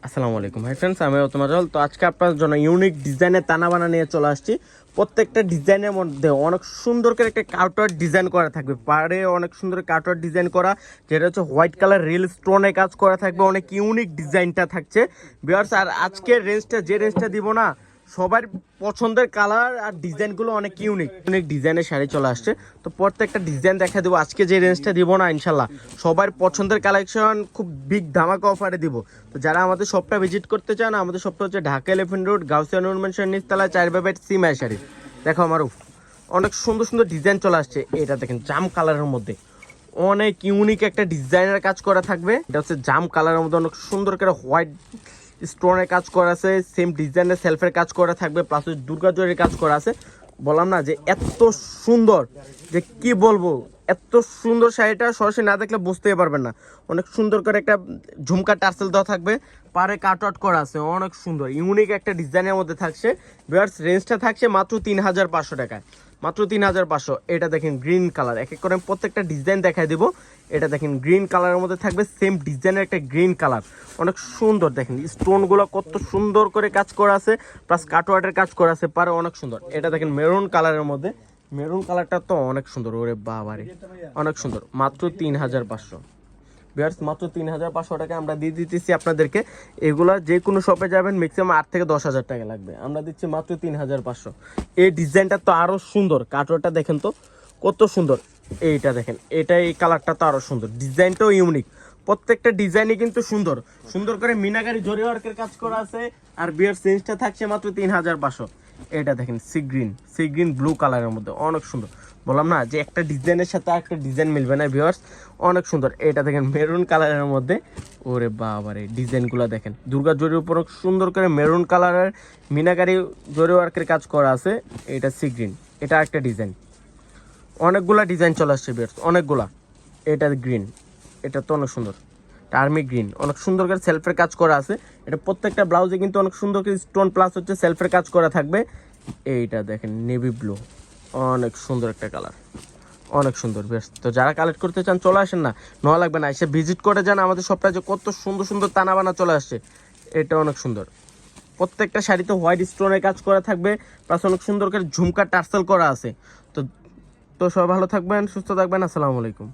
আসসালামু আলাইকুম hi friends, আমি তোমার তো আজকে আপনার জন্য ইউনিক ডিজাইনের তানা বানা নিয়ে চলে আসছি। প্রত্যেকটা ডিজাইনের মধ্যে অনেক সুন্দর করে একটা কার্টওয়ার্ক ডিজাইন করা থাকবে, পাড়ে অনেক সুন্দর কার্টওয়ার্ক ডিজাইন করা, যেটা হচ্ছে হোয়াইট কালার রিল স্টোনে কাজ করা থাকবে। অনেক ইউনিক ডিজাইনটা থাকছে ভিউয়ার্স। আর আজকের রেঞ্জটা দিব না, সবার পছন্দের কালার আর ডিজাইনগুলো অনেক ইউনিক ইউনিক ডিজাইনের শাড়ি চলে আসছে। তো প্রত্যেকটা ডিজাইন দেখা দেবো আজকে, যে রেঞ্জটা দিব না ইনশাল্লাহ সবার পছন্দের কালেকশন খুব বিগ ধামাকা অফারে দিব। তো যারা আমাদের শপটা ভিজিট করতে চান, আমাদের শপটা হচ্ছে ঢাকা এলিফ্যান্ট রোড, গাউসিয়া নূর মেনশন নিচতলায় 4/8 সিমাই শাড়ি। দেখো আমার অনেক সুন্দর সুন্দর ডিজাইন চলে আসছে। এটা দেখেন জাম কালারের মধ্যে অনেক ইউনিক একটা ডিজাইনের কাজ করা থাকবে। এটা হচ্ছে জাম কালারের মধ্যে অনেক সুন্দর করে হোয়াইট স্টোনের কাজ করা আছে, সেম ডিজাইনের সেলফের কাজ করা থাকবে, প্লাস দুর্গা জয়ের কাজ করা আছে। বললাম না যে এত সুন্দর, যে কি বলবো, এত সুন্দর শাড়িটা সরাসরি না দেখলে বুঝতেই পারবেন না। অনেক সুন্দর করে একটা ঝুমকা টার্সেল দেওয়া থাকবে, পারে কাট আউট করা আছে, অনেক সুন্দর ইউনিক একটা ডিজাইনের মধ্যে থাকছে। ভিউয়ার্স রেঞ্জটা থাকছে মাত্র 3500 টাকায়, মাত্র 3500। এটা দেখেন গ্রিন কালার, এক এক করে প্রত্যেকটা ডিজাইন দেখাই দিব। এটা দেখেন গ্রিন কালারের মধ্যে থাকবে, সেম ডিজাইনের একটা গ্রিন কালার, অনেক সুন্দর। দেখেন স্টোনগুলো কত সুন্দর করে কাজ করা আছে, প্লাস কাটওয়ার্টের কাজ করা আছে, পারে অনেক সুন্দর। এটা দেখেন মেরুন কালারের মধ্যে, মেরুন কালারটা তো অনেক সুন্দর, ওরে বাবারে অনেক সুন্দর। মাত্র 3500 ভিউয়ার্স, মাত্র 3500 টাকা আমরা দিয়ে দিতেছি আপনাদেরকে। এগুলা যে কোনো শপে যাবেন ম্যাক্সিমাম 8 থেকে 10,000 টাকা লাগবে, আমরা দিচ্ছি মাত্র 3500। এই ডিজাইনটা তো আরও সুন্দর, কাটওয়ার্টটা দেখেন তো কত সুন্দর। এইটা দেখেন, এই কালারটা তো আরও সুন্দর, ডিজাইনটাও ইউনিক। প্রত্যেকটা ডিজাইনই কিন্তু সুন্দর সুন্দর করে মিনাকারি জরি ওয়ার্কের কাজ করা আছে। আর বিয়ার চেঞ্জটা থাকছে মাত্র 3500। এটা দেখেন সি গ্রিন ব্লু কালারের মধ্যে অনেক সুন্দর। বললাম না যে একটা ডিজাইনের সাথে একটা ডিজাইন মিলবে না ভিউয়ার্স, অনেক সুন্দর। এটা দেখেন মেরুন কালারের মধ্যে, ওরে বাবারে ডিজাইনগুলো দেখেন, দুর্গা জরির উপর সুন্দর করে মেরুন কালারের মিনাকারি জরি ওয়ার্কের কাজ করা আছে। এটা সি গ্রিন, এটা একটা ডিজাইন, অনেকগুলা ডিজাইন চলে আসছে ভিউয়ার্স, অনেকগুলা। এটা গ্রিন, এটা তো অনেক সুন্দর, টার্মিক গ্রিন, অনেক সুন্দর করে সেলফের কাজ করা আছে। এটা প্রত্যেকটা ব্লাউজে কিন্তু অনেক সুন্দর করে স্টোন প্লাস হচ্ছে সেলফের কাজ করা থাকবে। এইটা দেখেন নেভি ব্লু, অনেক সুন্দর একটা কালার, অনেক সুন্দর বেশ। তো যারা কালেক্ট করতে চান চলে আসেন না, নেওয়া লাগবে না, এসে ভিজিট করে যান আমাদের শপটা, যে কত সুন্দর সুন্দর তানা বানা চলে আসছে। এটা অনেক সুন্দর, প্রত্যেকটা শাড়িতে হোয়াইট স্টোনের কাজ করা থাকবে, প্লাস অনেক সুন্দর করে ঝুমকা টার্সেল করা আছে। তো তো সবাই ভালো থাকবেন, সুস্থ থাকবেন, আসসালামু আলাইকুম।